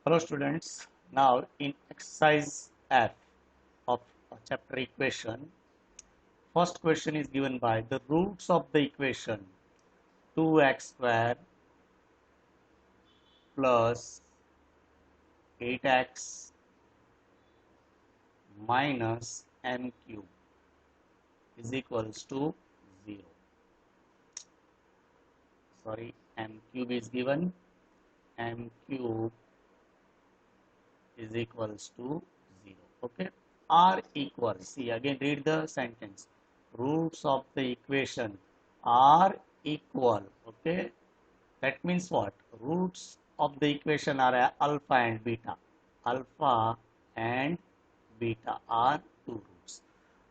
Hello students, now in exercise F of chapter equation, first question is given by the roots of the equation 2x square plus 8x minus m cube is equals to 0. Sorry, m cube is given, m cube is equals to 0. Okay, are equal. See again, read the sentence. Roots of the equation are equal. Okay, that means what? Roots of the equation are alpha and beta. Alpha and beta are two roots.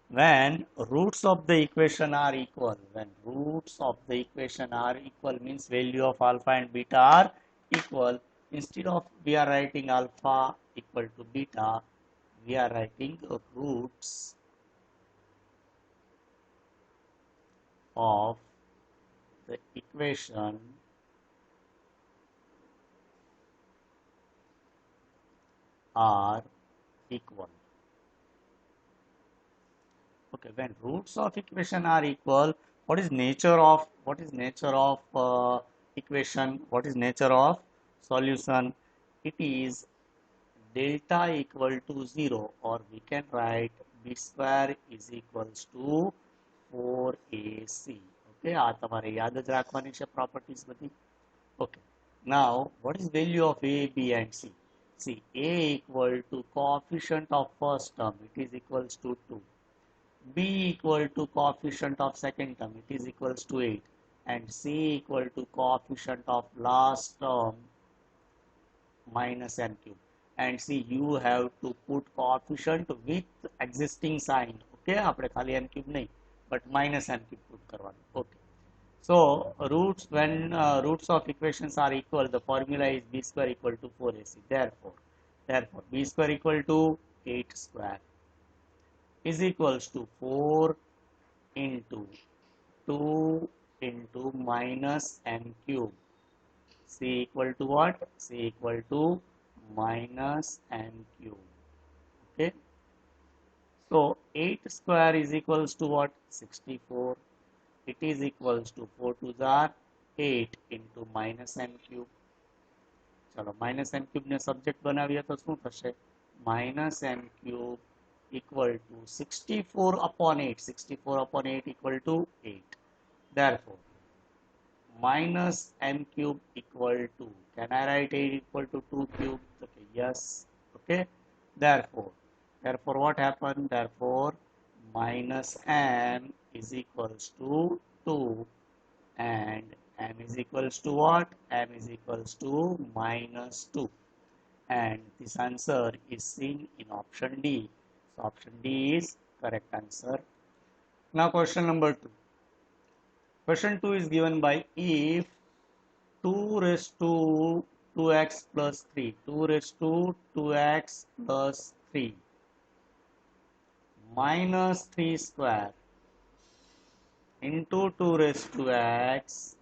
When roots of the equation are equal, when roots of the equation are equal means value of alpha and beta are equal. Instead of we are writing alpha equal to beta, we are writing roots of the equation are equal. Okay, when roots of equation are equal, what is nature of equation? What is nature of solution? It is delta equal to 0, or we can write b square is equals to 4ac. Okay, આ તમારે યાદ જ રાખવાની છે properties બધી. Okay, now what is value of a, b and c? See, a equal to coefficient of first term, it is equals to 2. B equal to coefficient of second term, it is equals to 8, and C equal to coefficient of last term minus m cube. And see, you have to put coefficient with existing sign. Okay, આપણે ખાલી m cube નહીં, but minus m cube put કરવાનું. Okay, so roots, when roots of equations are equal, the formula is b square equal to 4ac. Therefore b square equal to 8 square is equals to 4 into 2 into minus m cube. C equal to what? C equal to minus m cube. Okay. So 8 square is equals to what? 64. It is equals to 4 to the 8 into minus m cube. चलो minus m cube ने subject बनाविए तो શું થશે? Minus m cube equal to 64 upon 8. 64 upon 8 equal to 8. Therefore, minus m cube equal to, can I write 8 equal to 2 cube? Okay, yes. Okay. Therefore what happened? Therefore, minus m is equals to 2 and m is equals to what? M is equals to minus 2. And this answer is seen in option D. So option D is correct answer. Now question number 2. Question 2 is given by if 2 raised to 2x plus 3, 2 raised to 2x plus 3 minus 3 square into 2 raised to x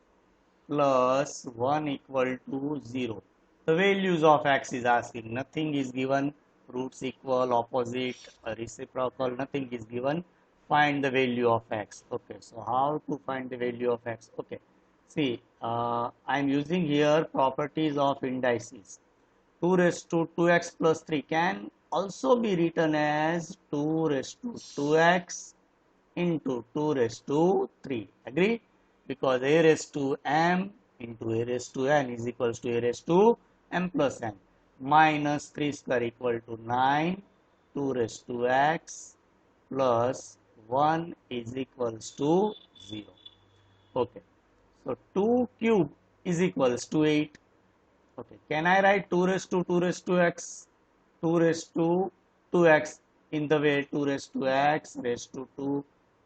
plus 1 equal to 0. The values of x is asking. Nothing is given. Roots equal, opposite, reciprocal, nothing is given. Find the value of x. Okay, so how to find the value of x? Okay, see, I am using here properties of indices. 2 raised to 2x plus 3 can also be written as 2 raised to 2x into 2 raised to 3. Agree? Because a raised to m into a raised to n is equals to a raised to m plus n. Minus 3 square equal to 9. 2 raised to x plus 1 is equals to 0. Okay. So 2 cube is equals to 8. Okay. Can I write 2 raised to x? 2 raised to 2x in the way 2 raised to x raised to 2.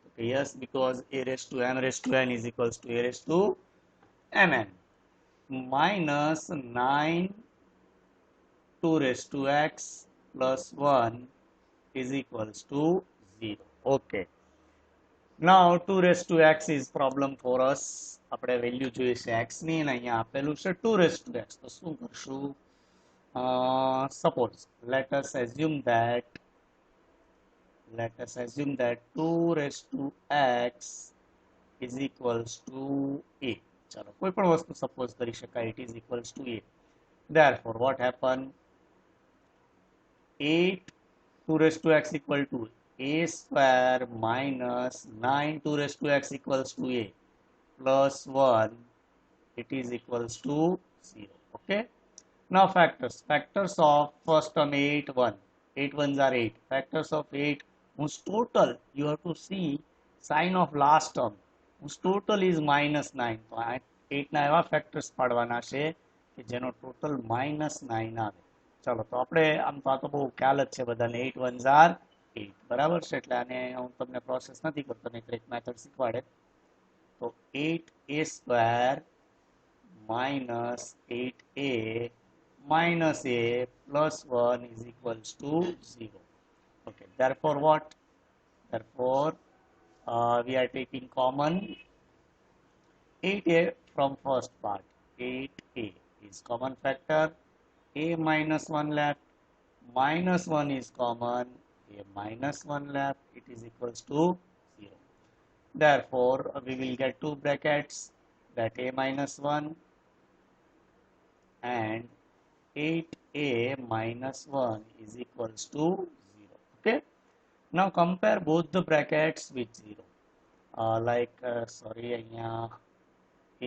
Okay, yes, because a raised to m raised to n is equals to a raised to mn. Minus 9 2 raised to x plus 1 is equals to 0. Okay. Now 2 raised to x is problem for us. આપણે value જોઈએ છે x ની અને અહીંયા આપેલું છે 2 raised to x. તો શું કરશું? Suppose let us assume that 2 raised to x is equals to a. ચાલો કોઈ પણ વસ્તુ સપોઝ કરી શકાય, it is equals to a. Therefore what happen, 8 2 raised to x equal to a square minus 9 2 raised to x equals to a plus 1, it is equals to 0. Okay. Now factors of first term 8 1, 8 ones are 8, factors of 8 whose total you have to see sign of last term whose total is minus 9. તો 8 ના એવા factors પાડવાના છે કે જેનો total -9 આવે. ચાલો તો આપણે આમ તો આ તો બહુ ખ્યાલ જ છે બધાને, 8 ones are 8 બરાબર છે, એટલે આને હું તમને પ્રોસેસ નથી કરતો, નહીં એક મેથડ શીખવાડે. તો 8a square minus 8a minus a plus 1 is equals to 0. Okay, therefore what? Therefore we are taking common 8a from first part. 8a is common factor, a minus 1 left, minus 1 is common, a minus 1 left, it is equals to 0. Therefore we will get two brackets, that a minus 1 and 8a minus 1 is equals to 0. Okay. Now compare both the brackets with 0.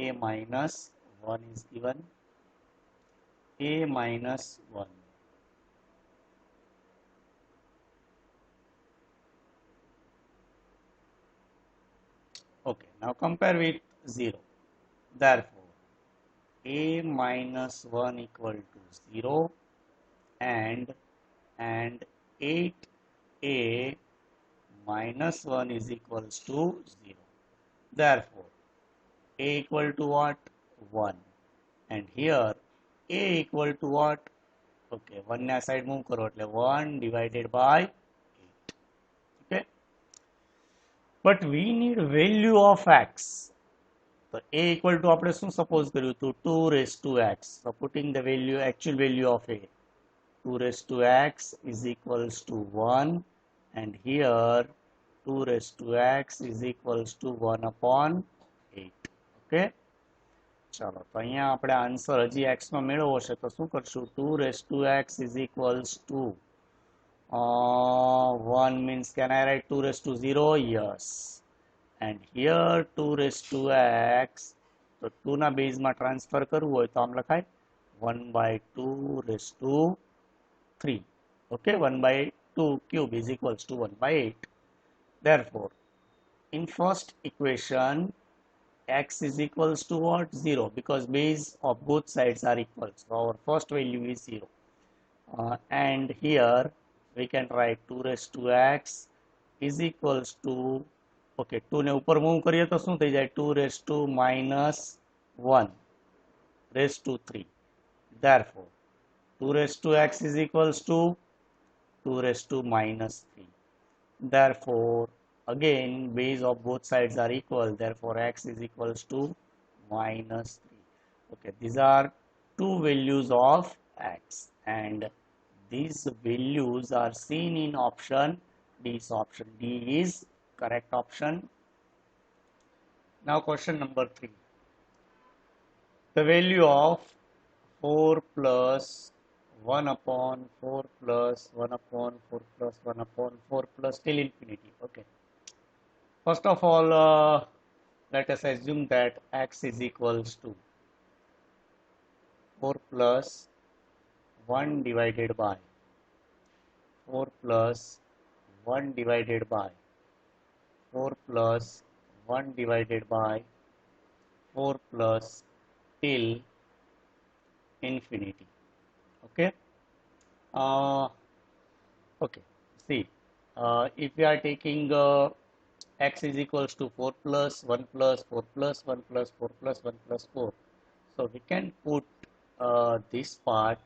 A minus 1 is given, a minus 1. Okay, now compare with 0. Therefore, a minus 1 equal to 0 and 8a minus 1 is equals to 0. Therefore, a equal to what? 1. And here a equal to what? Okay, 1 na side move karo એટલે 1 divided by 8. Okay. But we need value of x. So a equal to આપણે શું suppose કર્યું હતું? 2 raised to x. So putting the value, actual value of a, 2 raised to x is equals to 1, and here 2 raised to x is equals to 1 upon 8. Okay. ચાલો તો અહીંયા આપણે answer હજી x નો મેળવવો છે તો શું કરશું? 2 raised to x is equals to 1 means can I write 2 raised to 0? Yes. And here 2 raised to x, તો 2 ના બેઝમાં ટ્રાન્સફર કરવું હોય તો આમ લખાય 1 by 2 raised to 3. Okay, 1 by 2 cube is equals to 1 by 8. Therefore, in first equation, x is equals to what? 0, because base of both sides are equal. So our first value is 0. And here we can write 2 raised to x is equals to, okay, 2 ને ઉપર move કરીએ તો શું થઈ જાય? 2 raised to minus 1 raised to 3. Therefore, 2 raised to x is equals to 2 raised to minus 3. Therefore, again base of both sides are equal, therefore x is equals to minus 3. Okay, these are two values of x, and these values are seen in option D. So option D is correct option. Now question number 3. The value of 4 plus 1 upon 4 plus 1 upon 4 plus 1 upon 4 plus till infinity. Okay. First of all, let us assume that x is equals to 4 plus 1 divided by 4 plus 1 divided by 4 plus 1 divided by 4 plus till infinity. Okay. Okay. See, if we are taking x is equals to 4 plus 1 plus 4 plus 1 plus 4 plus 1 plus 4. So we can put this part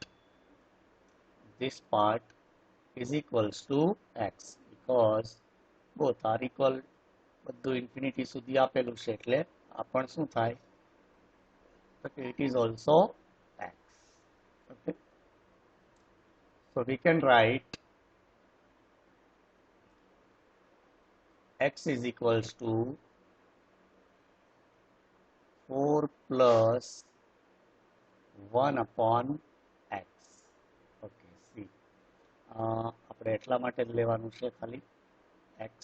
is equals to x, because both are equal. બધું infinity સુધી આપેલું છે એટલે આ પણ શું થાય? Okay, it is also x. Okay. So we can write x is equals to 4 plus 1 upon x. Okay, see. આપણે એટલા માટે જ લેવાનું છે ખાલી x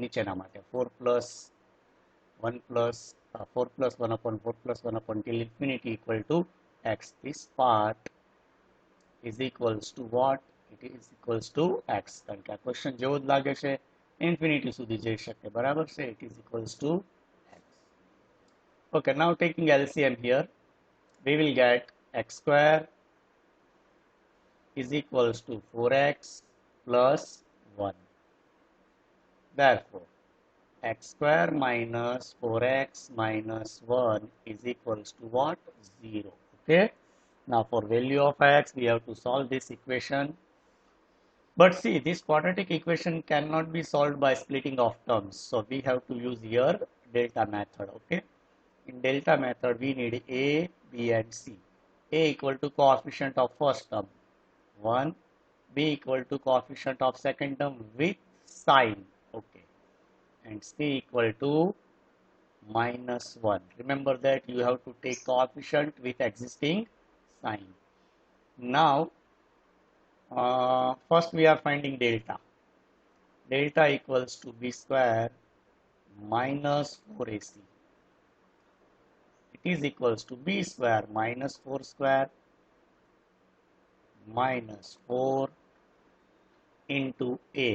નીચેના માટે 4 plus 1 plus 4 plus 1 upon 4 plus 1 upon till infinity equal to x. This part is equals to what? It is equals to x. કારણ કે આ ક્વેશ્ચન જેવો જ લાગે છે ઇન્ફિનિટી સુધી જઈ શકે બરાબર છે. It is equals to x. Okay, now taking LCM here, we will get x square is equals to 4x plus 1. Therefore, x square minus 4x minus 1 is equals to what? 0. Okay. Now for value of x, we have to solve this equation. But see, this quadratic equation cannot be solved by splitting of terms. So we have to use here delta method. Okay. In delta method, we need a, b and c. A equal to coefficient of first term 1, b equal to coefficient of second term with sign. Okay. And c equal to minus 1. Remember that you have to take coefficient with existing sign. Now, first we are finding delta. Delta equals to b square minus 4ac. It is equals to b square minus 4 square minus 4 into a,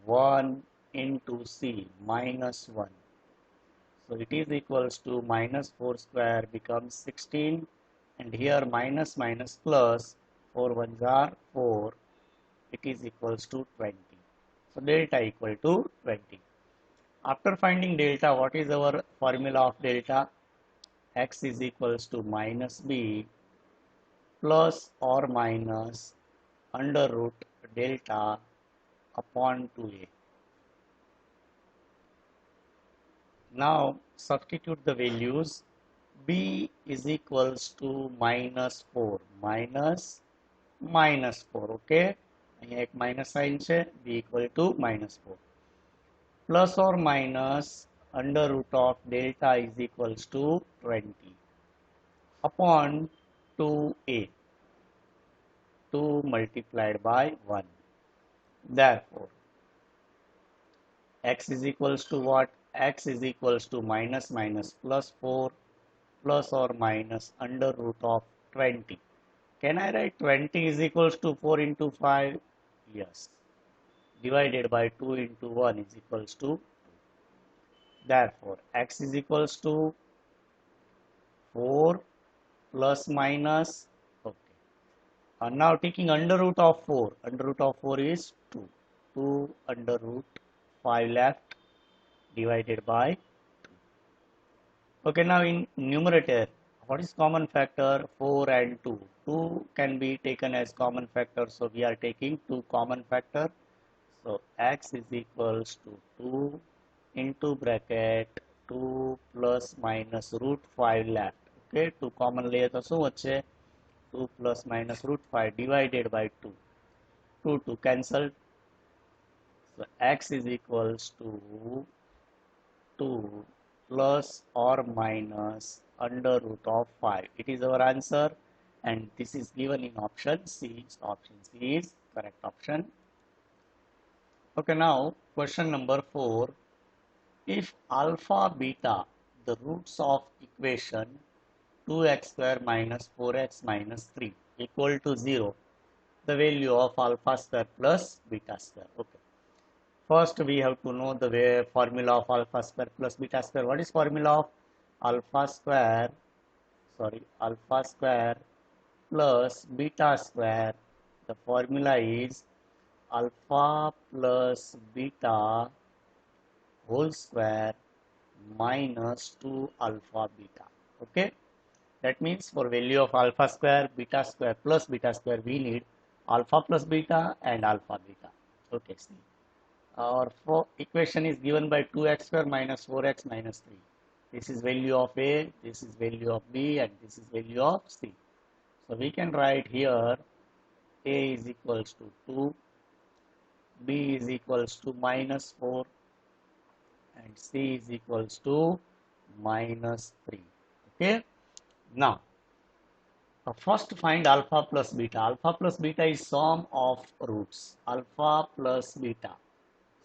1 into c minus 1. So it is equals to minus 4 square becomes 16, and here minus minus plus 4 ones are 4. It is equals to 20. So delta equal to 20. After finding delta, what is our formula of delta? X is equals to minus b plus or minus under root delta upon 2a. Now substitute the values. B is equals to minus 4 minus 4. Okay, અહીંયા એક minus sign છે. B equal to minus 4 plus or minus under root of delta is equals to 20 upon 2a, 2 multiplied by 1. Therefore x is equals to what? X is equals to minus minus plus 4 plus or minus under root of 20. Can I write 20 is equals to 4 into 5? Yes. Divided by 2 into 1 is equals to 2. Therefore, x is equals to 4 plus minus. Okay. Now taking under root of 4. Under root of 4 is 2. 2 under root 5 left divided by 2. Okay, now in numerator, what is common factor? 4 and 2. 2 can be taken as common factor, so we are taking 2 common factor. So x is equals to 2 into bracket 2 plus minus root 5 left. Okay, 2 common layer તો શું વચ્ચે 2 plus minus root 5 divided by 2. 2 cancelled. So x is equals to 2 plus or minus under root of 5. It is our answer, and this is given in option C. So option C is correct option. Okay, now question number 4. If alpha beta, the roots of equation 2x square minus 4x minus 3 equal to 0, the value of alpha square plus beta square. Okay. First, we have to know the formula of alpha square plus beta square. What is formula of alpha square? Alpha square plus beta square. The formula is alpha plus beta whole square minus 2 alpha beta. Okay. That means for value of alpha square plus beta square, we need alpha plus beta and alpha beta. Okay. See. Our equation is given by 2x square minus 4x minus 3. This is value of A, this is value of B, and this is value of C. So So we can write here A is equals to 2, B is equals to minus 4, and C is equals to minus 3. Okay. Now, first find alpha plus beta. Alpha plus beta is sum of roots. Alpha plus beta.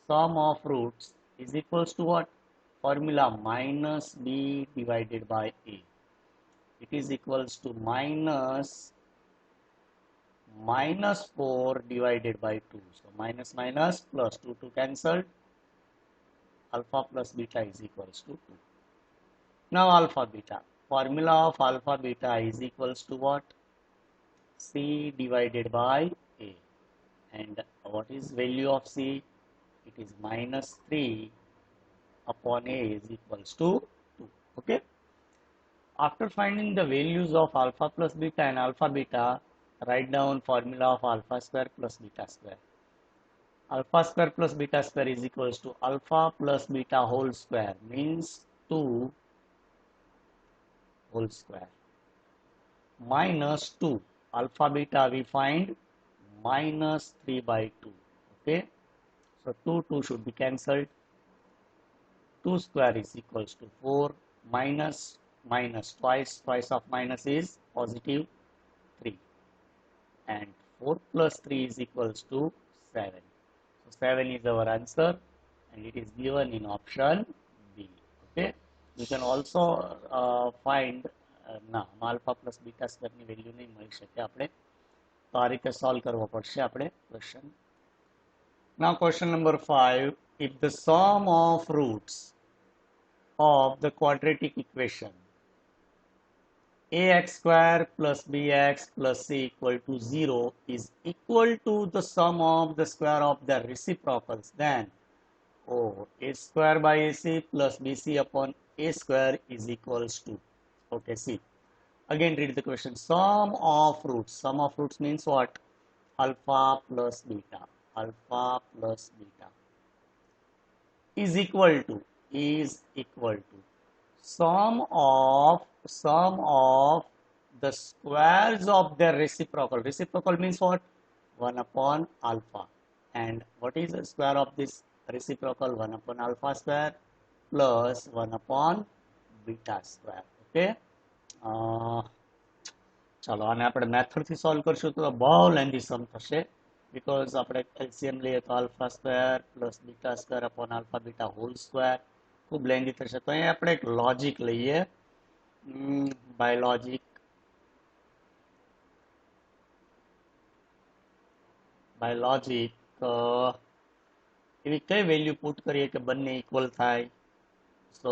Sum of roots is equals to what? Formula minus B divided by A. It is equals to minus 4 divided by 2. So minus minus plus 2 to cancel. Alpha plus beta is equals to 2. Now alpha beta. Formula of alpha beta is equals to what? C divided by A. And what is value of C? It is minus 3 upon A is equals to 2. Okay. After finding the values of alpha plus beta and alpha beta, write down formula of alpha square plus beta square. Alpha square plus beta square is equals to alpha plus beta whole square, means 2 whole square, minus 2. Alpha beta we find minus 3 by 2. Okay. So 2 should be cancelled. 2 square is equals to 4, minus twice of minus is positive 3, and 4 plus 3 is equals to 7. So 7 is our answer, and it is given in option B. Okay. You can also find alpha plus beta square ની value નહીં મળી શકે આપણે, તો આ રીતે solve કરવો પડશે આપણે question. Now question number 5, if the sum of roots of the quadratic equation ax square plus bx plus c equal to 0 is equal to the sum of the square of the reciprocals, then a square by ac plus bc upon a square is equals to, okay, see, again read the question. Sum of roots. Sum of roots means what? Alpha plus beta. Alpha plus beta is equal to sum of the squares of the reciprocal. Reciprocal means what? 1 upon alpha. And what is the square of this reciprocal? 1 upon alpha square plus 1 upon beta square. Okay. ચાલો આને આપણે મેથડથી solve કરશું તો બહુ lengthy સમ થશે, because આપણે LCM લઈએ તો alpha square plus beta square upon alpha beta whole square, ખૂબ લેન્ધી થશે. તો અહીંયા આપણે એક લોજિક લઈએ, બાય લોજિક એવી કઈ વેલ્યુ પુટ કરીએ કે બંને ઇક્વલ થાય. So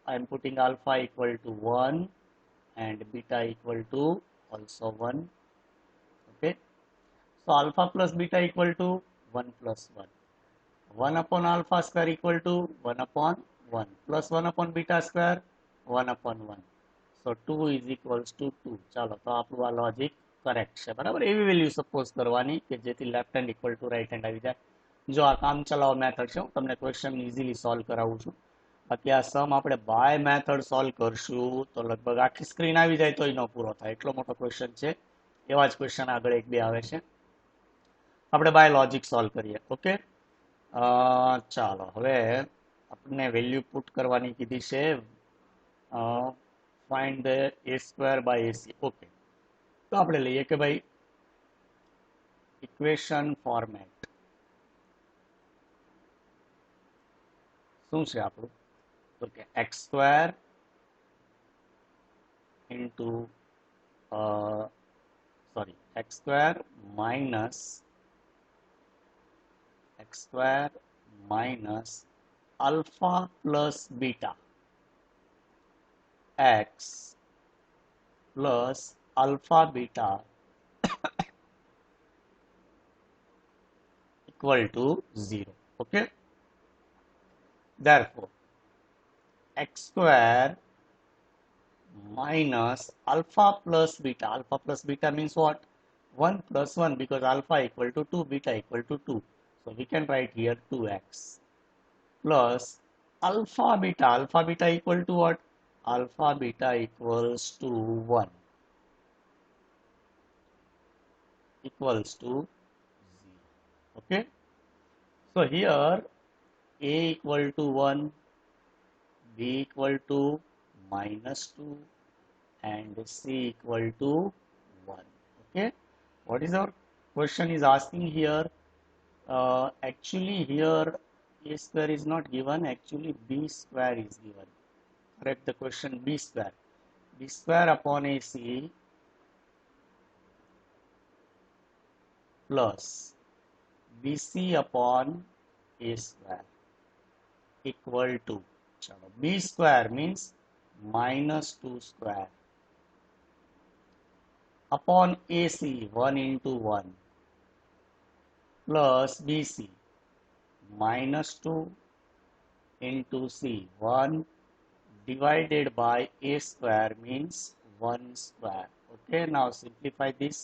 I am putting alpha equal to 1 and beta equal to also 1. Okay. So alpha plus beta equal to 1 plus 1. 1 upon alpha square equal to 1 upon 1 plus 1 upon beta square 1 upon 1. So 2 is equals to 2. ચાલો તો આપણું આ logic correct છે, બરાબર. એવી value suppose કરવાની કે જેથી left hand equal to right hand આવી જાય. જો આ કામ ચલાવો મેથડ છે, હું તમને ક્વેશ્ચન ઇઝીલી સોલ્વ કરાવું છું. બાકી આ સમ આપણે બાય મેથડ સોલ્વ કરશું તો લગભગ આખી સ્ક્રીન આવી જાય તોય ન પૂરો થાય, એટલો મોટો ક્વેશ્ચન છે. એવા જ ક્વેશ્ચન આગળ એક બે આવે છે. આપણે બાય લોજિક સોલ્વ કરીએ. ઓકે. ચાલો હવે આપણને વેલ્યુ પુટ કરવાની કીધી છે. Find the a square by ac. Okay. તો આપણે લઈએ કે ભાઈ ઇક્વેશન ફોર્મેટ શું છે આપણું? Okay, x square into x square minus alpha plus beta x plus alpha beta equal to 0. Okay. Therefore x square minus alpha plus beta. Alpha plus beta means what? 1 plus 1, because alpha equal to 2, beta equal to 2. So we can write here 2x plus alpha beta. Alpha beta equal to what? Alpha beta equals to 1. equals to 0. Okay, so here a equal to 1, b equal to -2, and c equal to 1. Okay, what is our question is asking here? Actually here a square is not given, actually b square is given. Correct the question, b square. B square upon AC plus BC upon A square equal to, B square means -2 square upon AC 1 into 1 plus BC -2 into C 1 divided by A square means 1 square. Okay, now simplify this.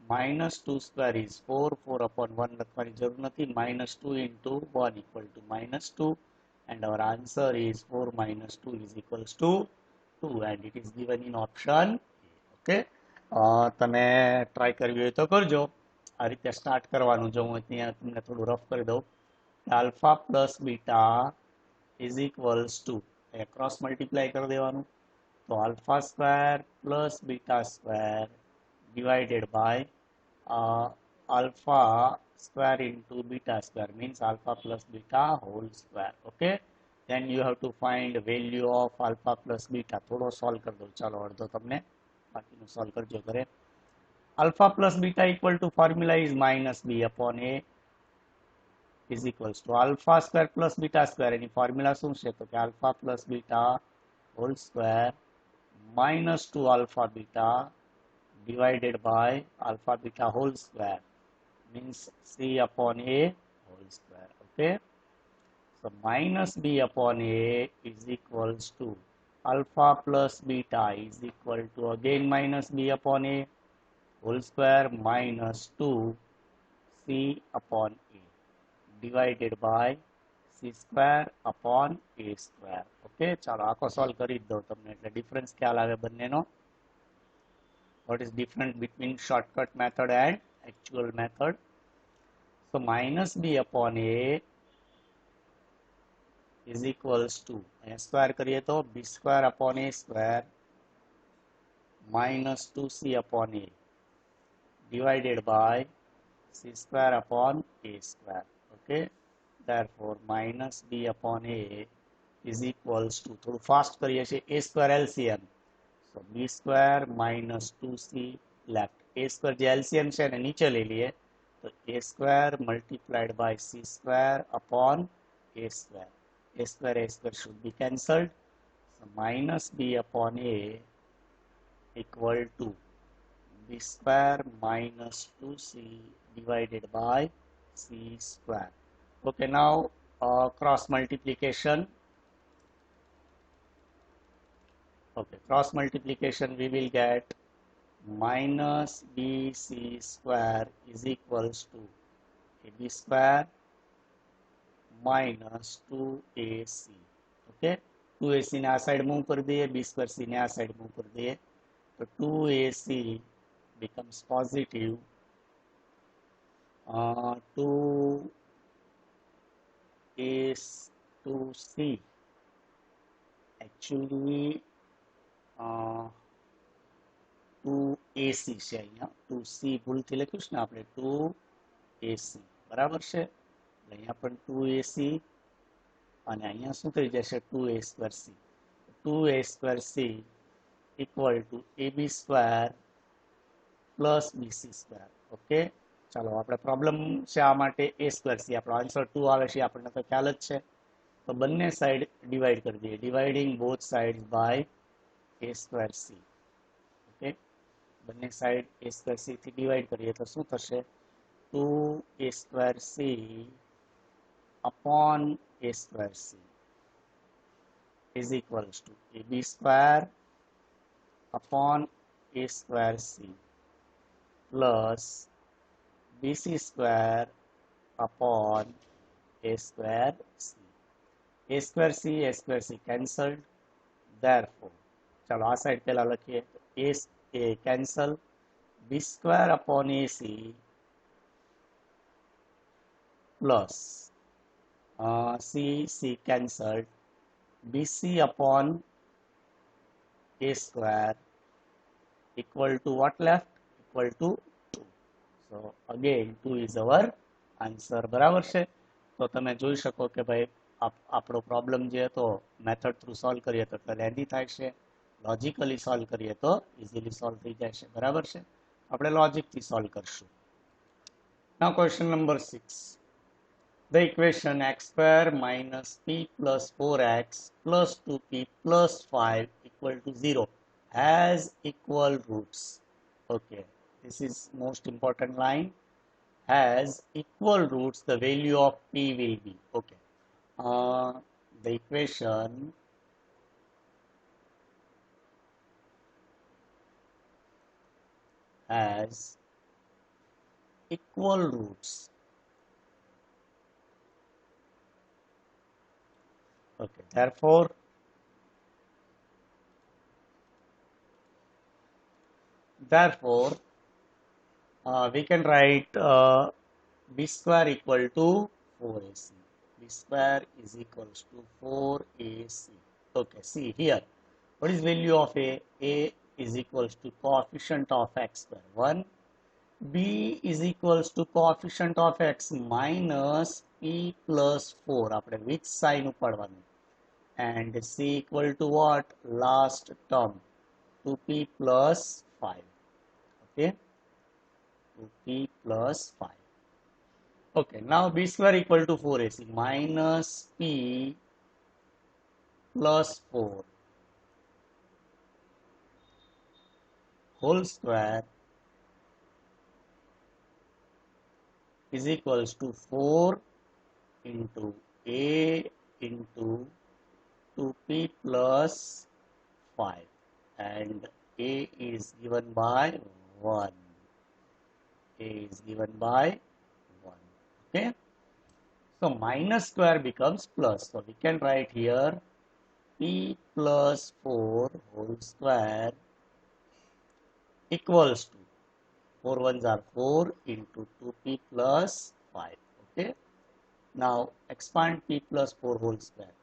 -2 square is 4, 4 upon 1 લખવાની જરૂર નથી, -2 into 1 equal to -2, and our answer is 4 minus 2 is equals to 2, and it is given in option A. Okay, તમે try કરવી હોય તો કરજો. આ રીતે સ્ટાર્ટ કરવાનું. જો હું ત્યાં તમને થોડું રફ કરી દઉં, alpha plus beta is equals to, cross multiply કરી દેવાનું. તો alpha square plus beta square divided by alpha square into beta square means alpha plus beta whole square. Okay, then you have to find value of alpha plus beta. થોડો solve કરી દો, ચાલો અડધો તમને બાકીનું સોલ્વ કરજો ઘરે. alpha plus beta equal to formula is minus b upon a is equals to alpha square plus beta square. Any formula શું છે? તો કે alpha plus beta whole square minus 2 alpha beta divided by alpha beta whole square means c upon a whole square. Okay, so minus b upon a is equals to alpha plus beta is equal to again minus b upon a whole square minus 2 c upon a divided by c square upon a square. Okay, ચાલો આખો solve કરી જ દઉં તમને એટલે difference ખ્યાલ આવે બંનેનો. What is different between shortcut method and actual method? So minus b upon a is equals to, square करिए तो b square upon a square minus 2c upon a divided by c square upon a square. Okay, therefore minus b upon a is equals to, થોડું fast કરીએ છીએ, a square LCM. So b square minus 2c left. A square જે LCM છે એને નીચે લઈ લઈએ, તો a square multiplied by c square upon a square. A square should be cancelled. So minus b upon a equal to b square minus 2c divided by c square. Okay, now cross multiplication. Okay, cross multiplication we will get minus bc square is equals to ab square minus 2ac. Okay, 2ac ने आ side move कर दिए, b square c ने आ side move कर दिए, तो 2ac becomes positive 2c actually 2ac છે, અહીંયા 2c ભૂલથી લખ્યું છે ને આપણે, 2ac બરાબર છે, અહીંયા પણ 2ac અને અહીંયા શું થઈ જશે? 2a²c. 2a²c equal to ab square plus bc square. Okay, ચાલો આપણે પ્રોબ્લેમ છે આ માટે a²c, આપણો આન્સર 2 આવે છે આપણને તો ખ્યાલ જ છે. તો બંને સાઈડ ડિવાઈડ કરી દઈએ, dividing both sides by a²c. Okay, બંને સાઈડ a²c થી ડિવાઈડ કરીએ તો શું થશે? 2a²c upon a²c is equals to ab square upon a²c plus bc square upon a²c. a²c cancelled. Therefore, चलो आ साइड पहला लखिए, a cancel, b square upon ac plus c cancelled, bc upon a square equal to what left? Equal to 2. So again 2 is our answer. બરાબર છે. તો તમે જોઈ શકો કે ભાઈ આપણો પ્રોબ્લેમ જે હતો મેથડ થ્રુ સોલ્વ કરીએ તો લેન્ધી થાય છે, લોજિકલી સોલ્વ કરીએ તો ઇઝીલી સોલ્વ થઈ જાય છે. બરાબર છે. આપણે લોજિકથી સોલ્વ કરશું. નાઉ question number 6. The equation x square minus p plus 4x plus 2p plus 5 equal to 0 has equal roots. Okay, this is most important line. Has equal roots, the value of p will be. Okay, the equation has equal roots. Okay, therefore we can write b square equal to 4ac. b square is equals to 4ac. Okay, see here. What is value of a? A is equals to coefficient of x square 1. B is equals to coefficient of x minus p plus 4. આપણે which sign ઉપાડવાનું? And C equal to what? Last term 2p plus 5. Okay, 2p plus 5. Okay, now b square equal to 4ac minus p plus 4 whole square is equals to 4 into a into 2p plus 5, and a is given by 1. A is given by 1. Okay, so minus square becomes plus, so we can write here p plus 4 whole square equals to 4 ones are 4 into 2p plus 5. Okay, now expand p plus 4 whole square.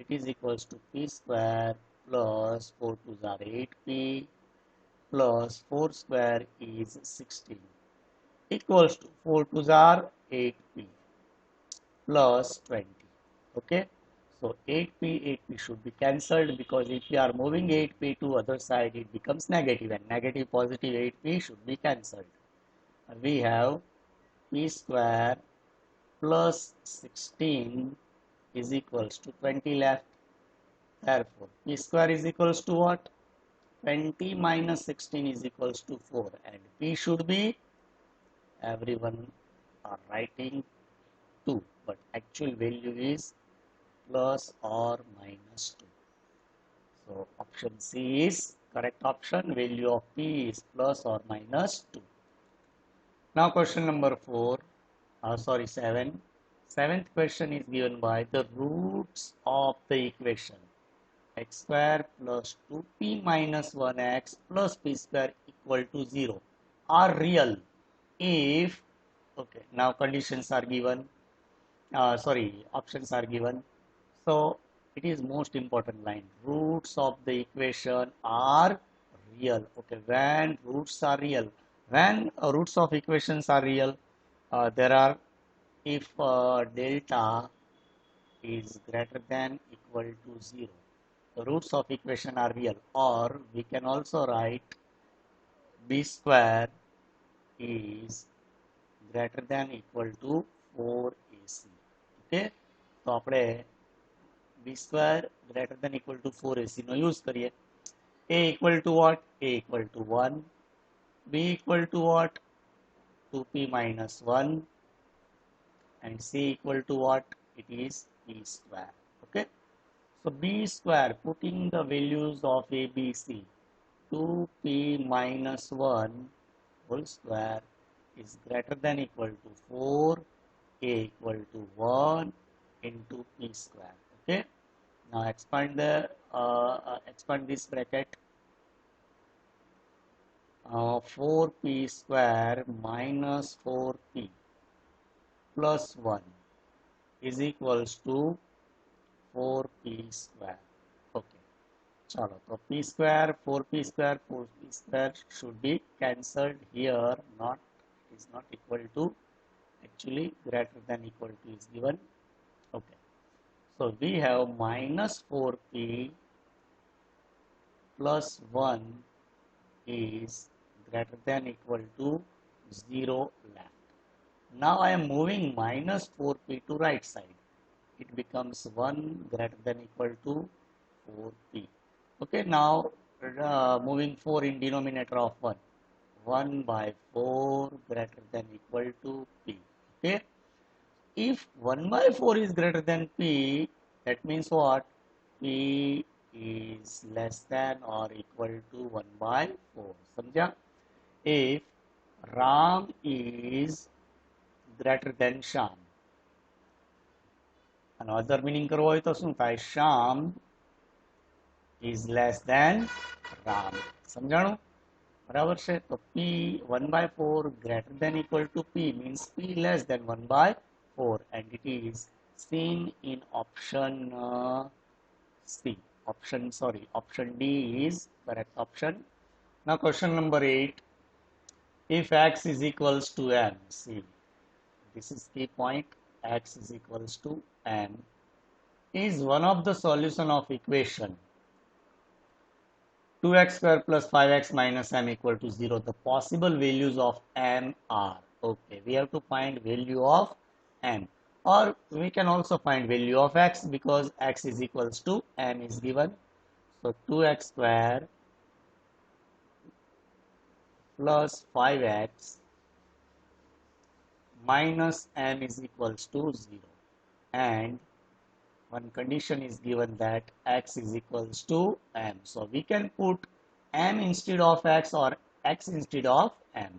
It is equals to p square plus 4 2s are 8p plus 4 square is 16 equals to 4 2s are 8p plus 20. Okay, so 8p should be cancelled, because if you are moving 8p to other side it becomes negative, and negative positive 8p should be cancelled. We have p square plus 16 is equals to 20 left. Therefore p square is equals to what? 20 minus 16 is equals to 4, and p should be, everyone are writing 2, but actual value is plus or minus 2. So option C is correct option. Value of p is plus or minus 2. Now question number 7. Seventh question is given by the roots of the equation x square plus 2p minus 1x plus p square equal to 0 are real if, okay, now conditions are given, options are given. So it is most important line. Roots of the equation are real. Okay, when roots are real, when roots of equations are real, there are, if delta is greater than equal to 0, the roots of equation are real. Or we can also write b square is greater than equal to 4ac. Okay, તો આપણે b square greater than equal to 4ac no use કરીએ. A equal to what? A equal to 1. B equal to what? 2p minus 1. And C equal to what? It is b square. Okay, so b square, putting the values of a, b, c, 2p minus 1 whole square is greater than equal to 4, a equal to 1 into p square. Okay, now expand this bracket. 4p square minus 4p plus 1 is equals to 4p square. Okay. Chalo, so p square, 4p square, 4p square should be cancelled here. Not, it is not equal to, actually greater than equal to is given. Okay. So we have minus 4p plus 1 is greater than equal to 0 left. Now I am moving minus 4p to right side. It becomes 1 greater than equal to 4p. Okay, now moving 4 in denominator of 1. 1 by 4 greater than equal to p. Okay, if 1 by 4 is greater than p, that means what? P is less than or equal to 1 by 4. Samjha? If Ram is greater than Shyam, and other meaning કરવો હોય તો શું થાય? Shyam is less than Ram. સમજાણું? બરાબર છે? તો P 1 by 4 greater than equal to P means P less than 1 by 4, and it is seen in option C. Option D is correct option. Now question number 8. If x is equals to m, see, this is key point, x is equals to m, is one of the solution of equation 2x square plus 5x minus m equal to 0. The possible values of m are, okay, we have to find value of m, or we can also find value of x because x is equals to m is given. So 2x square plus 5x minus m is equals to 0, and one condition is given that x is equals to m. So we can put m instead of x or x instead of m.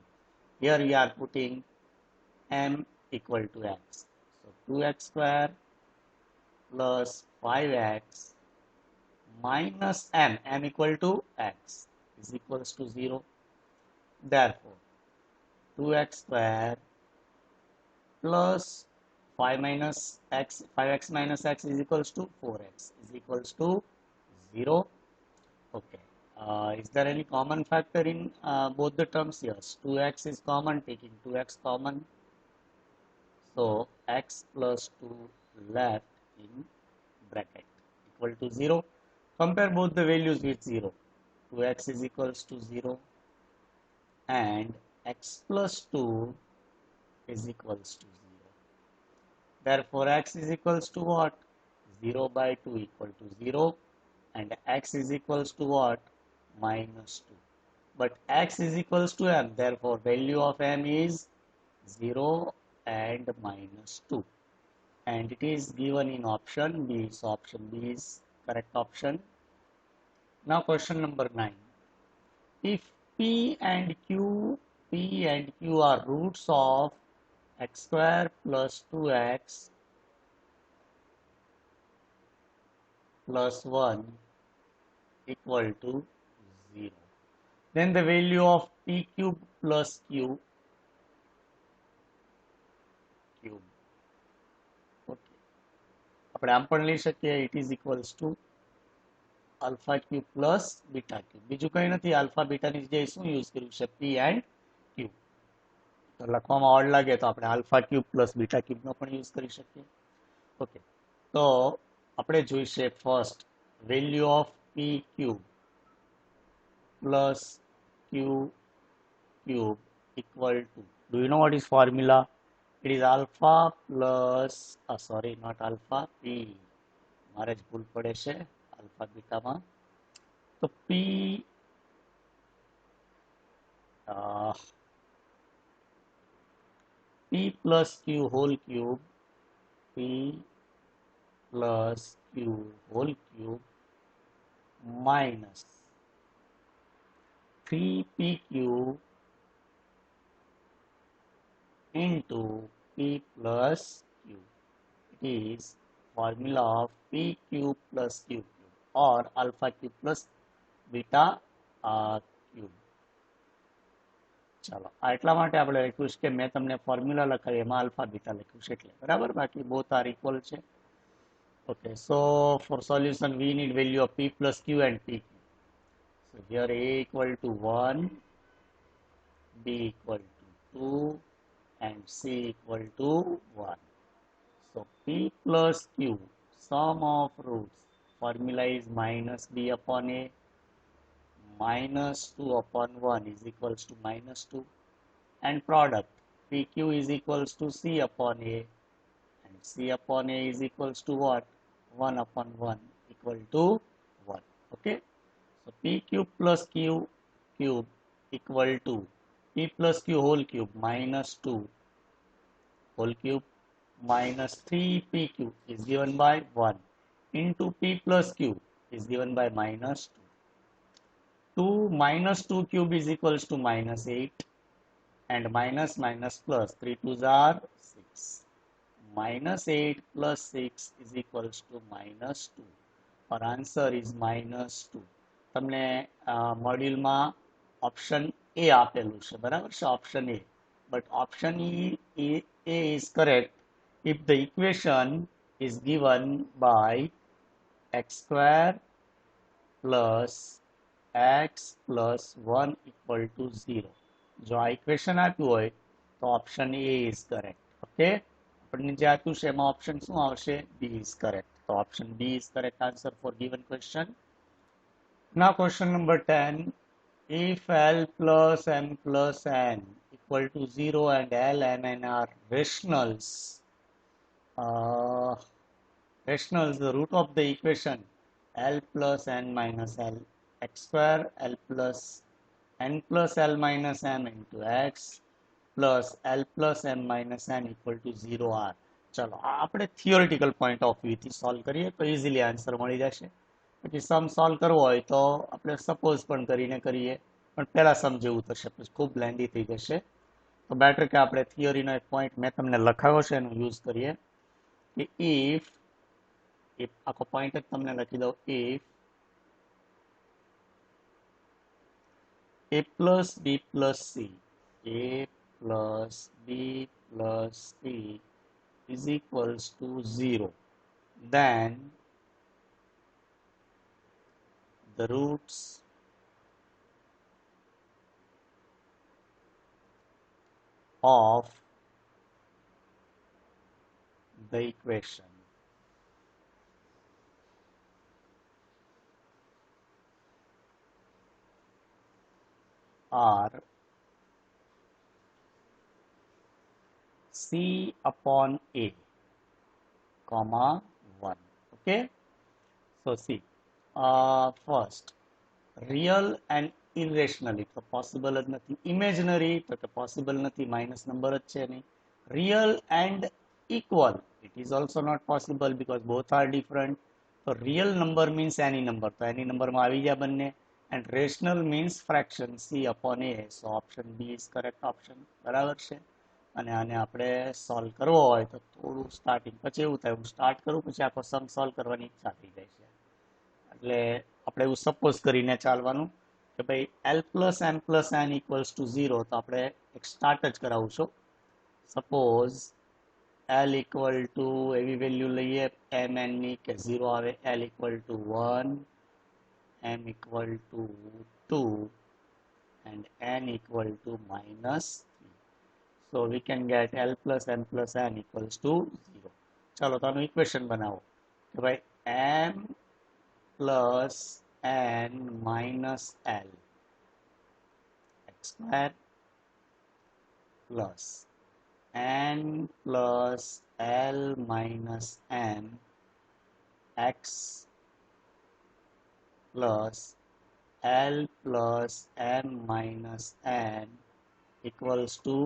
Here we are putting m equal to x. So 2x square plus 5x minus m equal to x is equals to 0. Therefore, 2x square plus 5x minus x is equals to 4x is equals to 0. Okay. Is there any common factor in both the terms? Yes. 2x is common, taking 2x common. So x plus 2 left in bracket equal to 0. Compare both the values with 0. 2x is equals to 0 and x plus 2 is equals to 0. Therefore, x is equals to what? 0 by 2 equal to 0, and x is equals to what? Minus 2. But x is equals to m, therefore value of m is 0 and minus 2. And it is given in option B, so option B is correct option. Now question number 9. If P and Q are roots of x square plus 2x plus 1 equal to 0, then the value of P cube plus Q cube. Okay. આપણે આમ પણ લઈ શકીએ, it is equals to alpha cube plus beta cube. બીજું કંઈ નથી, alpha beta ની જગ્યાએ શું યુઝ કર્યું છે? P and Q. તો લખવામાં ઓડ લાગે તો આપણે alpha cube plus beta cube નો પણ યુઝ કરી શકીએ. ઓકે, તો આપણે જોઈશે first value of P cube plus Q cube equal to, do you know what is formula? It is alpha plus, sorry, not alpha, P. મારે જ ભૂલ પડે છે alpha beta માં. તો P P plus Q whole cube, P plus Q whole cube minus 3PQ into P plus Q. It is formula of P cube plus Q cube or alpha cube plus beta cube. ચાલો આ એટલા માટે આપણે લખ્યું છે કે મેં તમને ફોર્મ્યુલા લખાવી એમાં આલ્ફા બીટા લખ્યું છે એટલે બરાબર, બાકી બોથ આર ઇક્વલ છે. Okay, so for solution we need value of p plus q and pq. So here a equal to 1, b equal to 2 and c equal to 1. So p plus q, sum of roots, formula is minus b upon a, minus 2 upon 1 is equals to minus 2, and product pq is equals to c upon a, and c upon a is equals to what? 1 upon 1 equal to 1. Okay, so p cube plus q cube equal to p plus q whole cube minus 2 whole cube minus 3pq is given by 1 into p plus q is given by minus 2. 2 minus 2 cube is equals to minus 8, and minus minus plus 3 2s are 6. Minus 8 plus 6 is equals to minus 2. Our answer is minus 2. તમને મોડ્યુલમાં option A આપેલું છે બરાબર છે, option A, but option A is correct if the equation is given by x square plus x plus 1 equal to 0. જો આ equation આપ્યું હોય તો option A is correct. Okay, આપણને જે આપ્યું છે એમાં ઓપ્શન શું આવશે? B is correct. તો option B is correct answer for given question. Now question number 10. If L plus M plus N equal to 0 and L and N are rationals, the root of the equation L plus N minus L x square L plus N plus L minus M into x plus L plus M minus N equal to 0 are. ચલો આપણે theoretical point of વ્યૂથી solve કરીએ તો easily answer મળી જશે. પછી સમ solve કરવો હોય તો આપણે સપોઝ પણ કરીને કરીએ, પણ પહેલા સમજવું થશે, પછી ખૂબ લેન્ધી થઈ જશે. તો બેટર કે આપણે થિયરીનો એક પોઈન્ટ મેં તમને લખાવ્યો છે એનો યુઝ કરીએ કે ઇફ આખો પોઈન્ટ જ તમને લખી દઉં, if a plus b plus c, a plus b plus c is equals to 0, then the roots of the equation are c upon a, comma 1. Okay, so see, first real and irrational તો possible જ નથી, imaginary તો કે possible નથી, minus number જ છે નહીં. real and equal, it is also not possible because both are different. so real number means any number, તો any number માં આવી જાય બંને, and rational means fraction c upon a. so option b is correct option. બરાબર છે. અને આને આપણે સોલ્વ કરવો હોય તો થોડું સ્ટાર્ટિંગ, પછી એવું થાય હું સ્ટાર્ટ કરું પછી આખો સમ સોલ્વ કરવાની ઈચ્છા થઈ જાય છે, એટલે આપણે એવું સપોઝ કરીને ચાલવાનું કે ભાઈ L plus M plus N equals to 0, તો આપણે એક સ્ટાર્ટ જ કરાવું છું. સપોઝ એલ ઇક્વલ ટુ એવી વેલ્યુ લઈએ એમ એનની કે 0 આવે, L equal to 1, M equal to 2 and n equal to minus 3. So we can get L plus M plus N equals to 0. ચાલો તો આનું ઇક્વેશન બનાવો કે ભાઈ M plus N minus L x square plus N plus L minus M x plus L plus M minus N equals to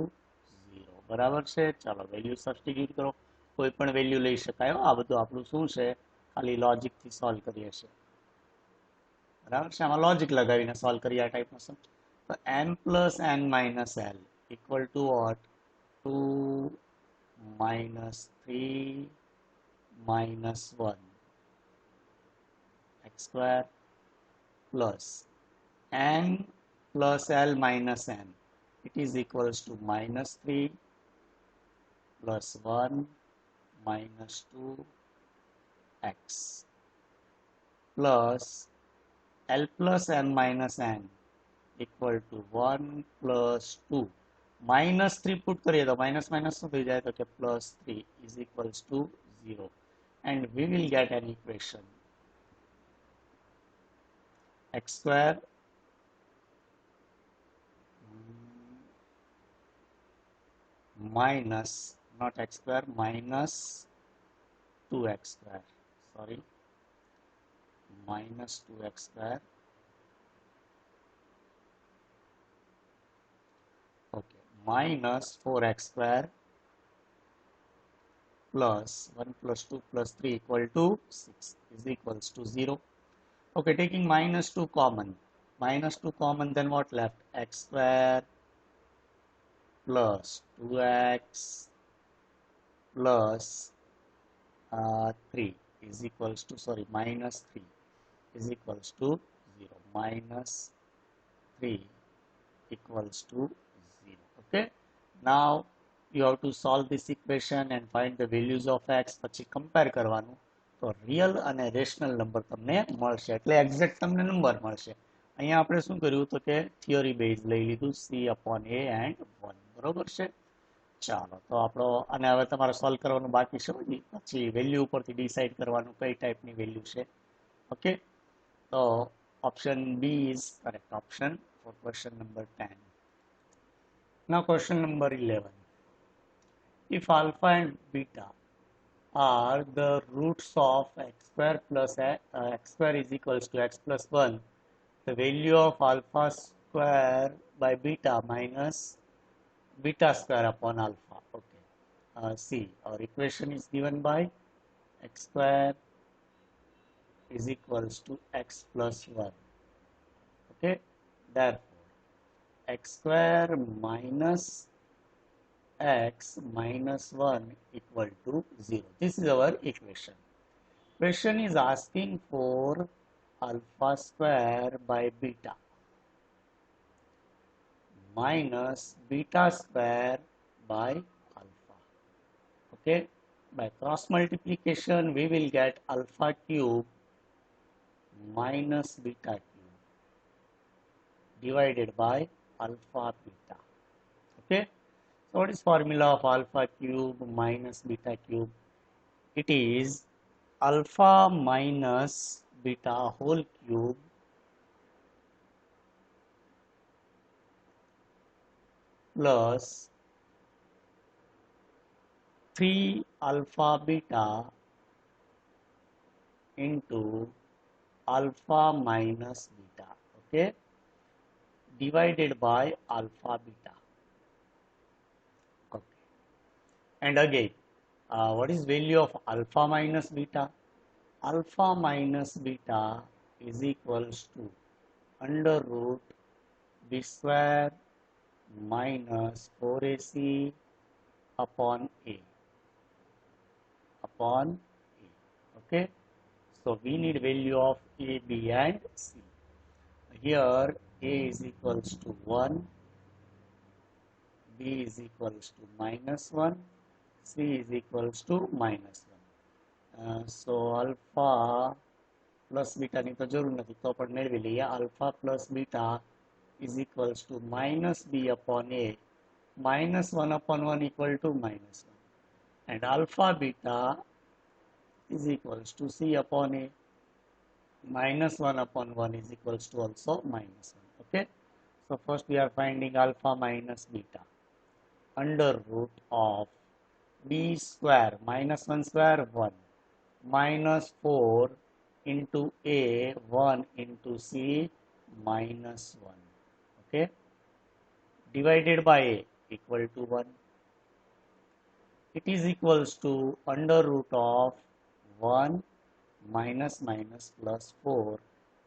0. બરાબર છે. ચાલો value substitute કરો, કોઈ પણ વેલ્યુ લઈ શકાય. આ બધું આપણું શું છે, ખાલી લોજિકથી સોલ્વ કરીએ છીએ. બરાબર છે, આમાં લોજિક લગાવીને સોલ્વ કરીએ આ ટાઈપનો સમ. તો m plus n minus l equal to what? 2 minus 3 minus 1 x square plus n plus l minus n. it is equals to minus 3 plus 1 minus 2x plus L plus n minus n equal to 1 plus 2 minus 3 put करिए तो minus minus तो हो जाए तो क्या plus 3 is equals to 0 and we will get an equation x square minus not x square minus 2x square sorry minus 2x square okay minus 4x square plus 1 plus 2 plus 3 equal to 6 is equals to 0. Okay, taking minus 2 common. Minus 2 common, then what left? X square plus 2x plus 3 is equals to, sorry, minus 3 is equals to 0. Minus 3 equals to 0. Okay. Now, you have to solve this equation and find the values of x. પછી compare કરવાનું. તો real અને rational number તમને મળશે એટલે exact તમને number મળશે. અહીંયા આપણે શું કર્યું તો કે થિયરી બેઝ લઈ લીધું c/a and 1 બરોબર છે. ચાલો તો આપણો અને હવે તમારે સોલ્વ કરવાનું બાકી છે પછી વેલ્યુ ઉપરથી ડિસાઈડ કરવાનું કઈ ટાઈપની વેલ્યુ છે. ઓકે તો option B is correct option for question number 10. Now question number 11. If alpha and beta are the roots of x square plus x square is equals to x plus 1, the value of alpha square by beta minus beta square upon alpha. Okay. See, our equation is given by x square is equals to x plus 1. Okay. Therefore, x square minus x minus 1 equal to 0. This is our equation. Question is asking for alpha square by beta minus beta square by alpha. Okay. By cross multiplication, we will get alpha cube minus beta cube divided by alpha beta. Okay. So what is formula of alpha cube minus beta cube? It is alpha minus beta whole cube plus 3 alpha beta into alpha minus beta. Okay. Divided by alpha beta. Okay. And again, what is value of alpha minus beta? Alpha minus beta is equals to under root b square minus 4ac upon a. Okay. So we need value of a, b and c. Here a is equals to 1, b is equals to minus 1, c is equals to minus 1. So alpha plus beta ની તો જરૂર નથી તો પણ મેળવી લઈએ. Alpha plus beta is equals to minus b upon a. Minus 1 upon 1 equal to minus 1. And alpha beta is equals to c upon a. Minus 1 upon 1 is equals to also minus 1. Okay. So first we are finding alpha minus beta. Under root of b square minus 1 square 1 minus 4 into a 1 into c minus 1. Okay. Divided by a equal to 1. It is equals to under root of 1 minus minus plus 4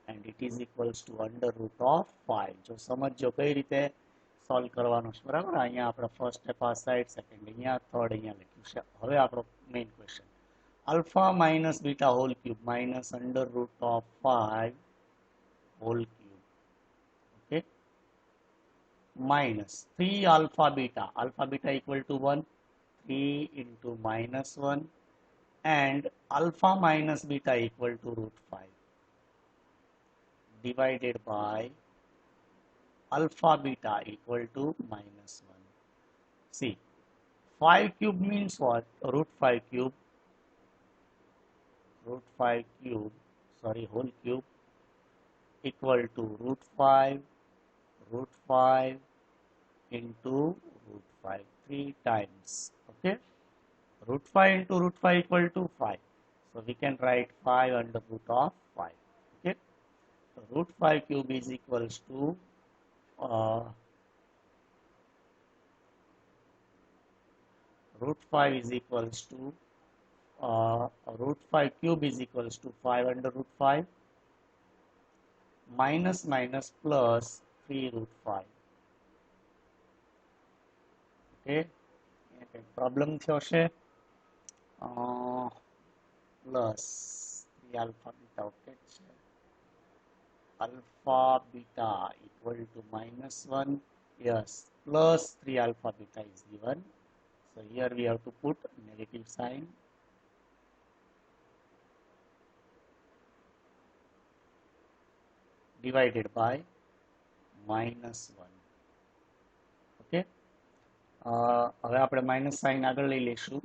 and it is equals to under root of 5. જો સમજો કઈ રીતે solve કરવાનું છે બરાબર. અહીંયા આપણે first step આ સાઈડ સેકન્ડ અહીંયા થર્ડ અહીંયા લખ્યું છે. હવે આપણો main question alpha minus beta whole cube minus under root of 5 whole cube. Okay. minus 3 alpha beta. Alpha beta equal to 1. 3 into minus 1 and alpha minus beta equal to root 5 divided by alpha beta equal to minus 1. See, 5 cube means what? Root 5 cube, whole cube equal to root 5 into root 5, 3 times. Okay, root 5 into root 5 equal to 5. So we can write 5 under root of 5. Okay, so root 5 cube is equals to root 5 is equals to root 5 cube is equals to 5 under root 5 minus minus plus 3 root 5. Okay, problem થયો છે plus 3 alpha beta. Okay, alpha beta equal to minus 1. Yes, plus 3 alpha beta is given. So here we have to put negative sign. Divided by minus 1. Okay. હવે આપણે minus sign આગળ લઈ લઈશું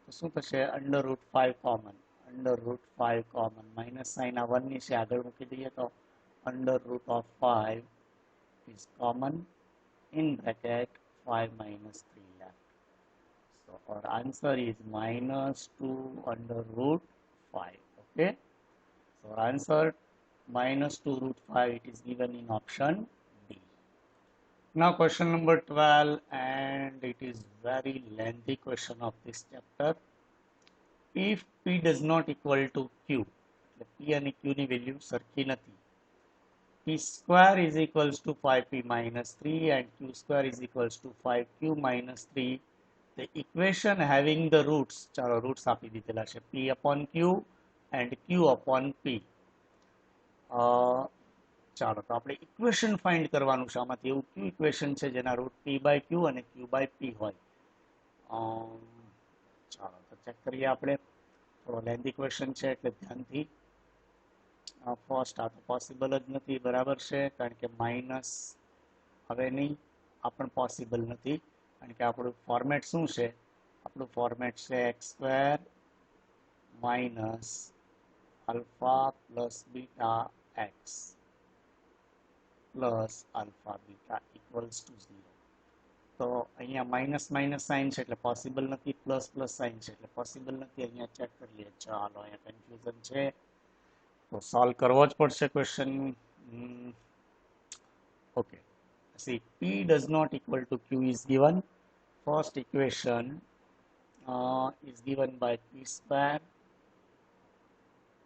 તો શું થશે under route 5 common minus sign આ 1 ની છે આગળ મૂકી દઈએ તો under root of 5 is common in bracket 5 minus 3 left. So our answer is minus 2 under root 5. Okay. So our answer minus 2 root 5, it is given in option D. Now question number 12, and it is very lengthy question of this chapter. If P does not equal to Q, P and Q ની value સરખી નથી. P square is equals to 5P minus 3 and Q square is equals to 5Q minus 3. The equation having the roots, ચાલો roots આપી દીધેલા છે, P upon Q and Q upon P. ચાલો તો આપણે equation find કરવાનું છે. આમાંથી એવું ક્યુ ઇક્વેશન છે જેના રૂટ P બાય Q અને Q બાય P હોય. ચાલો તો ચેક કરીએ આપણે. થોડો લેન્ધી ક્વેશ્ચન છે એટલે ધ્યાનથી. ફર્સ્ટ આ તો પોસિબલ જ નથી, બરાબર છે, કારણ કે માઇનસ હવે નહીં, આ પણ પોસિબલ નથી કારણ કે આપણું ફોર્મેટ શું છે? આપણું ફોર્મેટ છે x square minus alpha plus beta x plus alpha beta equals to 0. તો અહીંયા માઇનસ માઇનસ સાઇન છે એટલે પોસિબલ નથી, પ્લસ પ્લસ સાઇન છે એટલે પોસિબલ નથી. અહીંયા ચેક કરીએ. ચાલો અહીંયા કન્ફ્યુઝન છે તો સોલ્વ કરવો જ પડશે question. Okay, see, P does not equal to Q is given. First equation is given by P square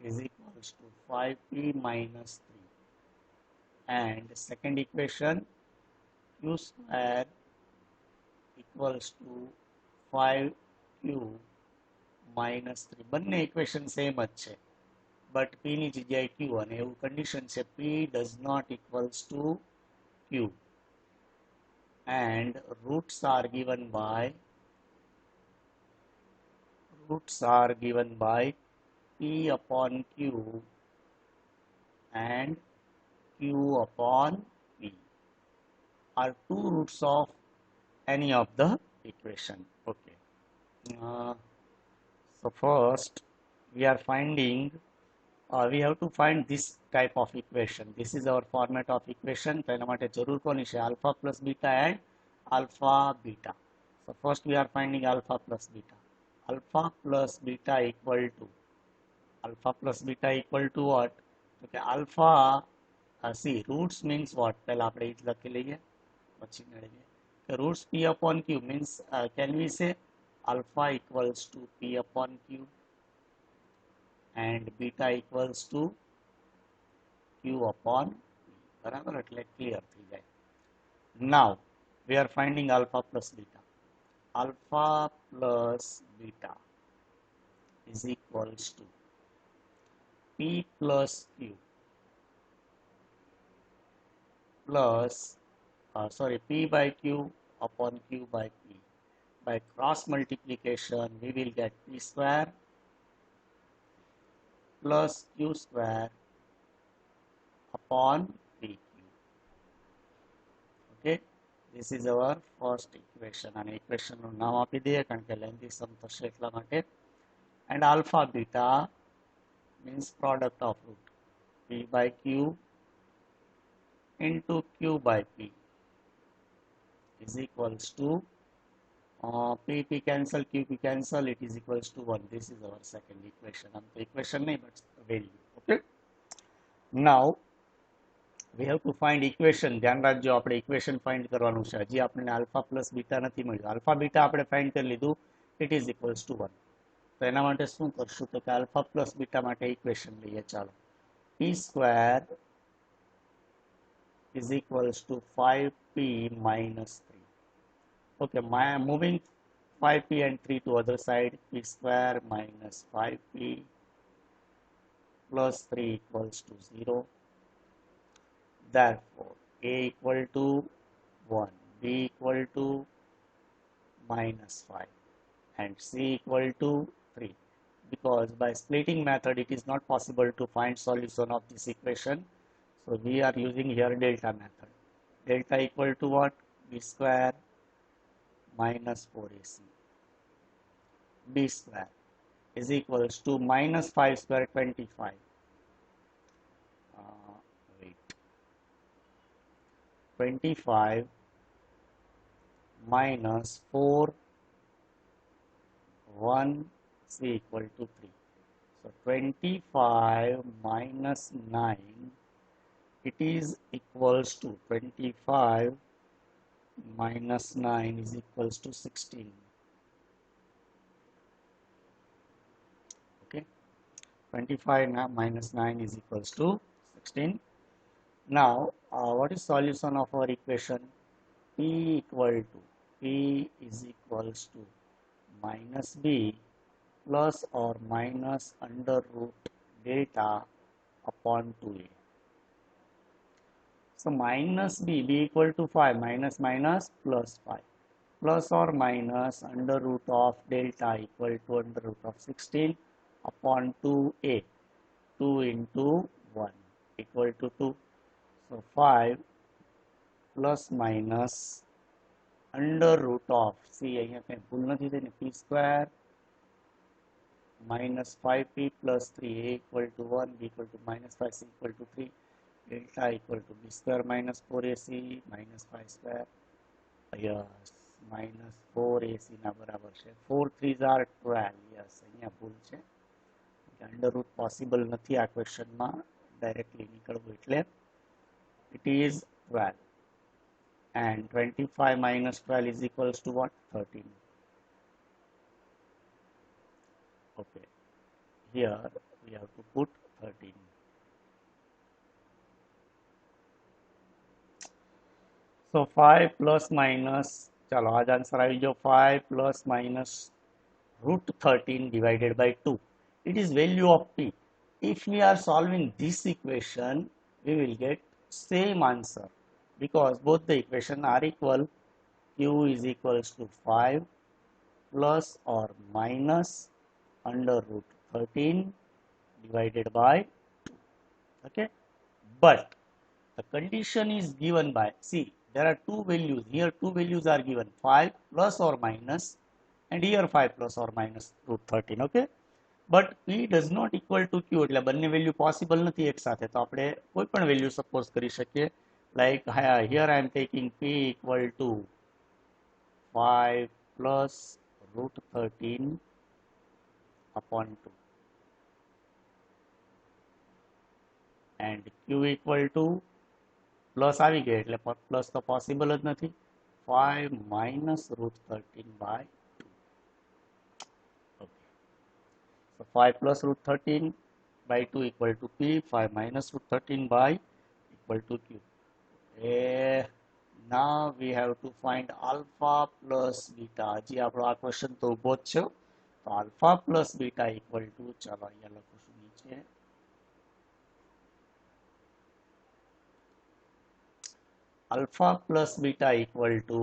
is equals to 5P minus 3, and second equation Q square equals to 5Q minus 3. બંને equation same જ છે, but P ની જગ્યાએ Q, અને એવું condition છે P does not equals to Q and roots are given by P upon Q and Q upon P are two roots of any of the equation. Okay. So first we are finding we have to find this type of equation. This is our format of equation. તો એના માટે જરૂર કોની છે? alpha plus beta and alpha beta. So first we are finding alpha plus beta. Alpha plus beta equal to what? Okay, alpha, see, roots means what? પહેલા આપણે એ જ લખી લઈએ પછી મેળવીએ. Roots P upon Q means can we say alpha equals to P upon Q and beta equals to Q upon P. બરાબર, એટલે clear થઈ જાય. Now we are finding alpha plus beta. Alpha plus beta is equals to P plus Q plus sorry, P by Q upon Q by P. By cross multiplication, we will get P square plus Q square upon PQ. Okay, this is our first equation. And equation નું નામ આપી દઈએ કારણ કે lengthy sum થશે એટલા માટે. And alpha beta means product of root P by Q into Q by P is equals to P cancel, Q cancel, it is equals to 1. This is our second equation. Equation nahi, but value. Okay. Now we have to find equation. ધ્યાન રાખજો, આપણે equation find કરવાનું છે. હજી આપણને alpha plus beta નથી મળ્યું. Alpha beta આપણે find કરી લીધું. It is equals to 1. તો એના માટે શું કરશું તો કે alpha plus beta માટે equation લઈએ. ચાલો, P square is equals to 5P minus 3. Okay, moving 5P and 3 to other side, P square minus 5P plus 3 equals to 0. Therefore, A equal to 1, B equal to minus 5 and C equal to 3. Because by splitting method, it is not possible to find solution of this equation. So we are using here delta method. Delta equal to what? B square minus 4AC. B square is equals to minus 5 square 25. Wait. 25 minus 4 1 C equal to 3. So 25 minus 9, it is equals to 25 minus 9 is equals to 16. Okay, 25 minus 9 is equals to 16. Now what is solution of our equation? P is equals to minus B plus or minus under root delta upon 2A. So minus B equal to 5, minus minus plus 5, plus or minus under root of delta equal to under root of 16 upon 2A, 2 into 1 equal to 2. So 5 plus minus under root of, see અહીંયા કંઈ ભૂલ નથી થઈ ને, P square minus 5P plus 3A equal to 1, B equal to minus 5, C equal to 3. Delta equal to B square minus 4AC minus 5 square. Yes, minus 4AC ના બરાબર છે. 4 3s are 12. Yes, અહીંયા ભૂલ છે. અંડર રૂટ પોસિબલ નથી આ ક્વેશ્ચનમાં, directly નીકળવું એટલે it is 12. And 25 minus 12 is equals to what? 13. Okay, here we have to put 13. So 5 plus minus, chalo aaj answer આવી ગયો, 5 plus minus root 13 divided by 2. It is value of P. If we are solving this equation, we will get same answer because both the equations are equal. Q is equals to 5 plus or minus under root 13 divided by 2. Okay, but the condition is given by, see, there are two values here, two values are given, 5 plus or minus, and here 5 plus or minus root 13. Okay, but P does not equal to Q એટલે બંને value possible નથી એક સાથે, તો આપણે કોઈ પણ value suppose કરી શકીએ. Like here I am taking P equal to 5 plus root 13 upon 2 and Q equal to plus આવી ગઈ એટલે પ્લસ તો પોસિબલ જ નથી, 5 minus root 13 by 2. Okay, so 5 plus root 13 by 2 equal to P, 5 minus root 13 by equal to Q. Now we have to find alpha plus beta. હજી આપણો આ question તો ઊભો જ છે, તો alpha plus beta equal to, ચાલો અહીંયા લખું છું નીચે, alpha plus beta equal to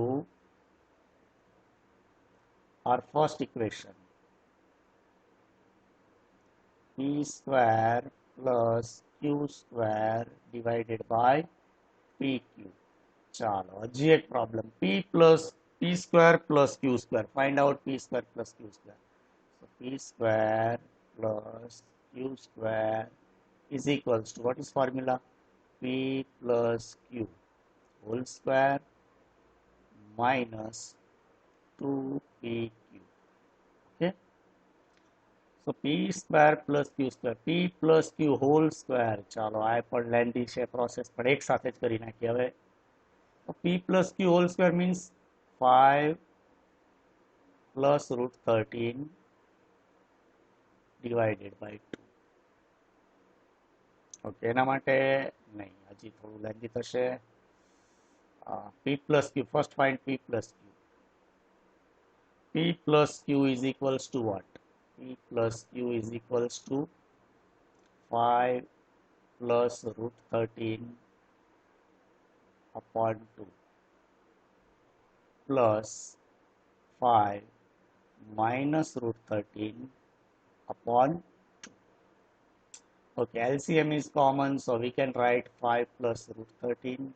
our first equation, p square plus q square divided by pq. ચાલો હજી એક problem, p plus p square plus q square. Find out p square plus q square. So p square plus q square is equals to, what is formula? P plus q whole square minus 2pq. Okay. So p square plus q square, p plus q whole square. ચાલો આ પણ lengthy છે process, પણ એક સાથે જ કરી નાખીએ હવે. p plus q whole square means 5 plus root 13 divided by 2. Okay, એના માટે નહીં, હજી થોડું લેન્ધી થશે. p plus q, first find p plus q. p plus q is equals to what? p plus q is equals to 5 plus root 13 upon 2 plus 5 minus root 13 upon 2. Okay, LCM is common, so we can write 5 plus root 13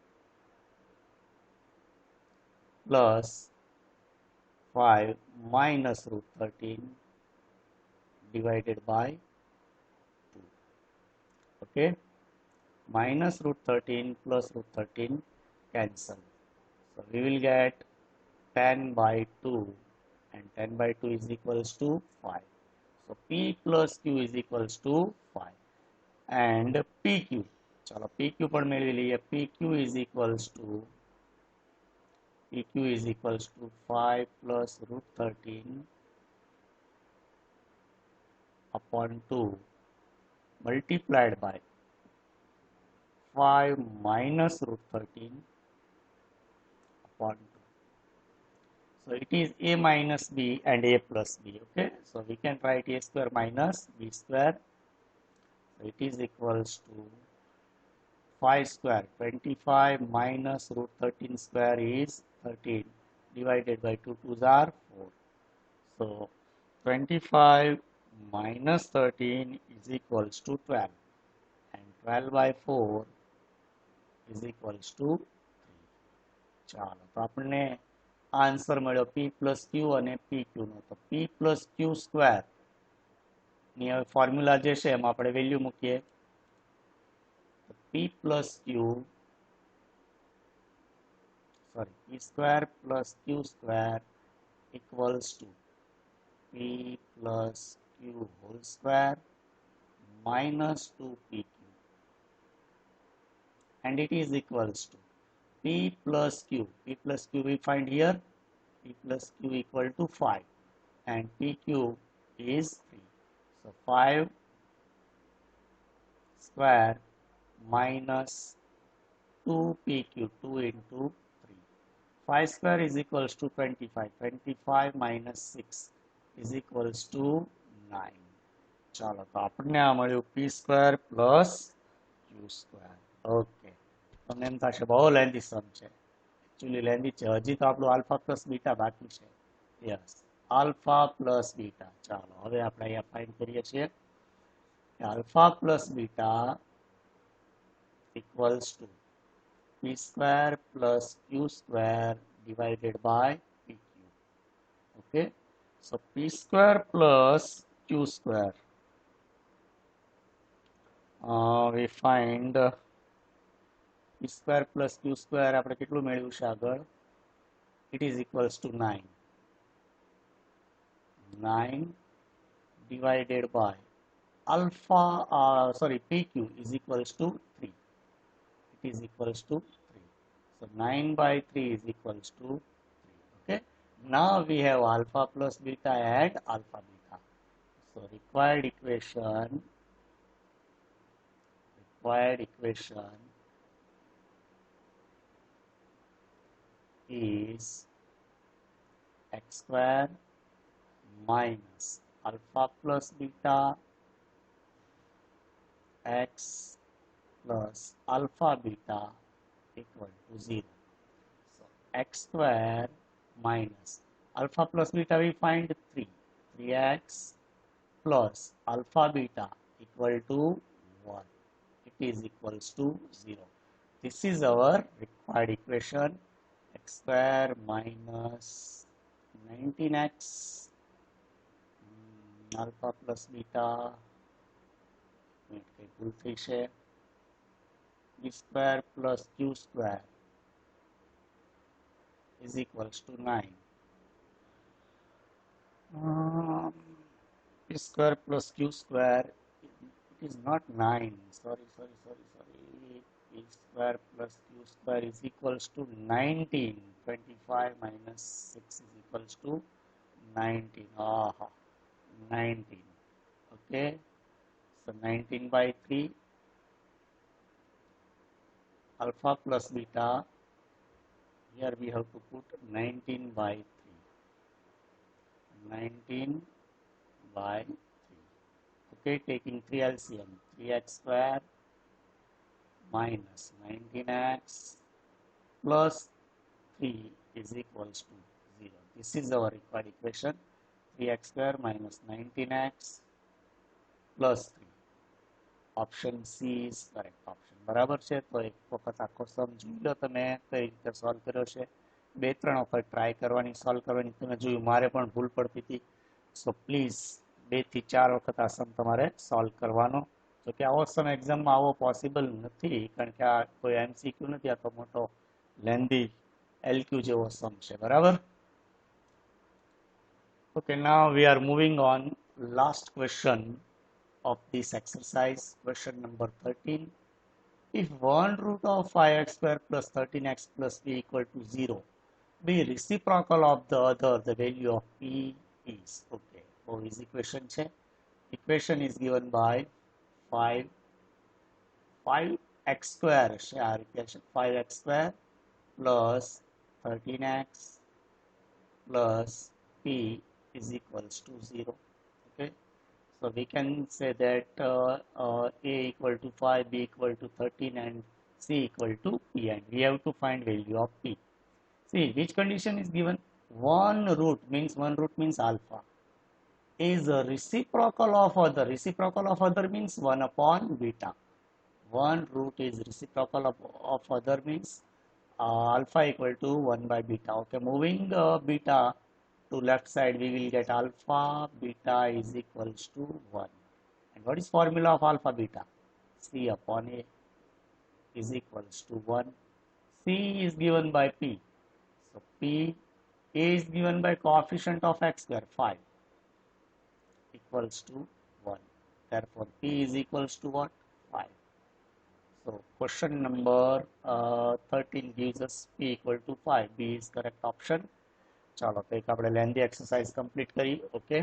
plus 5 minus root 13 divided by 2. Okay, minus root 13 plus root 13 cancel. So we will get 10 by 2, and 10 by 2 is equals to 5. So p plus q is equals to 5. And pq, चलो pq પણ મેળવી લઈએ. pq is equals to 5 plus root 13 upon 2 multiplied by 5 minus root 13 upon 2. So it is a minus b and a plus b. Okay, so we can write a square minus b square. So it is equals to 5 square, 25 minus root 13 square is 13 divided by 2 2s are 4. So 25 minus 13 is equals to 12, and 12 by 4 is equals to 3. ચાલો, તો આપણને answer મળ્યો p plus q અને pq નો. તો p plus q square ની હવે formula જે છે એમાં આપણે વેલ્યુ મૂકીએ. p plus q, sorry, p square plus q square equals to p plus q whole square minus 2pq, and it is equals to p plus q. p plus q we find here, p plus q equal to 5, and pq is 3. So 5 square minus 2pq, 2 into 3. 5 square is equals to 25. 25 minus 6 is equals to 9. ચાલો, તો આપણને આ મળ્યું p square plus q square. Okay, તમને એમ થશે બહુ lengthy સમ છે. Actually lengthy છે. હજી તો આપણું આલ્ફા પ્લસ બીટા બાકી છે. Yes, alpha plus beta. ચાલો, હવે આપણે અહીંયા ફાઇન્ડ કરીએ છીએ. Alpha plus beta equals to p square plus q square divided by pq. Okay, so p square plus q square, we find p square plus q square આપણે કેટલું મેળવ્યું છે આગળ? It is equals to 9. 9 divided by alpha, pq is equals to 3. It is equals to 3. So 9 by 3 is equals to 3. Okay, now we have alpha plus beta and alpha beta. So required equation is x square minus alpha plus beta x plus alpha beta equal to 0. x square minus alpha plus beta, we find 3. 3x plus alpha beta equal to 1. It is equals to 0. This is our required equation. X square minus 19x alpha plus beta b square plus q square is equals to 9. P square plus q square, it is not 9. Sorry. P square plus q square is equals to 19. 25 minus 6 is equals to 19. 19. Okay. So 19 by 3. Alpha plus beta. Here we have to put 19 by 3. 19 by 3. Okay, taking 3 LCM. 3x square minus 19x plus 3 is equals to 0. This is our required equation. 3x square minus 19x plus 3. Option C is correct option. બરાબર છે. તો એક વખત આખો સમ જોઈ લો તમે કઈ રીતે સોલ્વ કર્યો છે. 2-3 વખત ટ્રાય કરવાની, સોલ્વ કરવાની. તમે જોયું મારે પણ ભૂલ પડતી હતી. સો પ્લીઝ 2 થી 4 વખત આ સમ તમારે સોલ્વ કરવાનો. જો કે આવો સમ એક્ઝામમાં આવો પોસિબલ નથી, કારણ કે આ કોઈ એમસીક્યુ નથી, આ તો મોટો લેન્ધી એલક્યુ જેવો સમ છે. બરાબર. Okay, now we are moving on. Last question of this exercise, question number 13. If 1 root of 5x square plus 13x plus b equal to 0, be reciprocal of the other, the value of p is. Okay, so his equation છે. Equation is given by 5x square છે આ રીતે છે. 5x square plus 13x plus p is equals to 0. Okay, so we can say that a equal to 5, b equal to 13 and c equal to p, and we have to find value of p. See, which condition is given? 1 root means alpha is a reciprocal of other. Reciprocal of other means 1 upon beta. 1 root is reciprocal of other means alpha equal to 1 by beta. Okay, moving beta to left side, we will get alpha beta is equals to 1. And what is formula of alpha beta? C upon a is equals to 1. C is given by p. So p, a is given by coefficient of x square 5 equals to 1. Therefore p is equals to what? 5. So question number 13 gives us p equal to 5. B is correct option. ચાલો તો એક આપણે lengthy exercise complete કરી. Okay.